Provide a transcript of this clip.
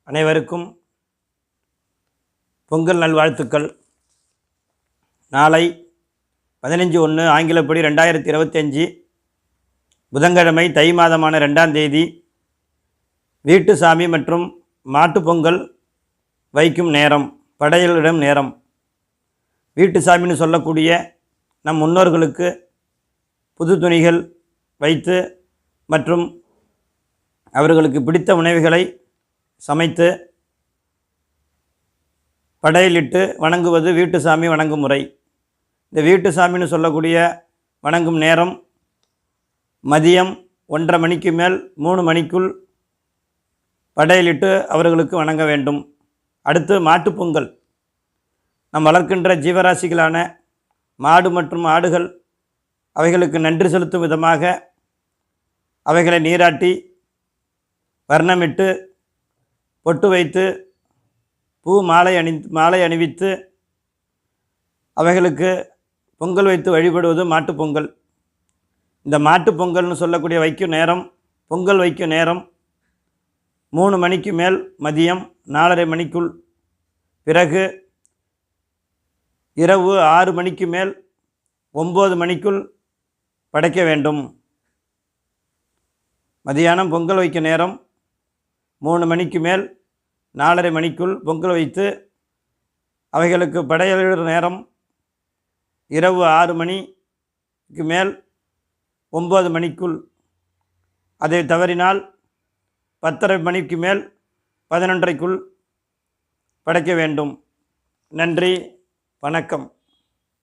அனைவருக்கும் பொங்கல் நல்வாழ்த்துக்கள். நாளை 15/1 ஆங்கிலப்படி 2025 புதன்கிழமை தை மாதமான 2ஆம் தேதி வீட்டு சாமி மற்றும் மாட்டு பொங்கல் வைக்கும் நேரம், படையலிடும் நேரம். வீட்டு சாமின்னு சொல்லக்கூடிய நம் முன்னோர்களுக்கு புது துணிகள் வைத்து மற்றும் அவர்களுக்கு பிடித்த உணவுகளை சமைத்து படையலிட்டு வணங்குவது வீட்டு சாமி வணங்கும் முறை. இந்த வீட்டு சாமின்னு சொல்லக்கூடிய வணங்கும் நேரம் மதியம் 1:30 மணிக்கு மேல் 3 மணிக்குள் படையலிட்டு அவர்களுக்கு வணங்க வேண்டும். அடுத்து மாட்டுப்பொங்கல். நாம் வளர்க்கின்ற ஜீவராசிகளான மாடு மற்றும் ஆடுகள், அவைகளுக்கு நன்றி செலுத்தும் விதமாக அவைகளை நீராட்டி வர்ணமிட்டு பொட்டு வைத்து பூ மாலை அணிவித்து அவைகளுக்கு பொங்கல் வைத்து வழிபடுவது மாட்டுப்பொங்கல். இந்த மாட்டுப்பொங்கல்னு சொல்லக்கூடிய வைக்கும் நேரம், பொங்கல் வைக்கும் நேரம் 3 மணிக்கு மேல் மதியம் 4:30 மணிக்குள், பிறகு இரவு 6 மணிக்கு மேல் 9 மணிக்குள் படைக்க வேண்டும். மதியானம் பொங்கல் வைக்க நேரம் 3 மணிக்கு மேல் 4:30 மணிக்குள் பொங்கல் வைத்து அவைகளுக்கு படையலிடுற நேரம் இரவு 6 மணிக்கு மேல் 9 மணிக்குள். அதை தவறினால் 10:30 மணிக்கு மேல் 11:30க்குள் படைக்க வேண்டும். நன்றி, வணக்கம்.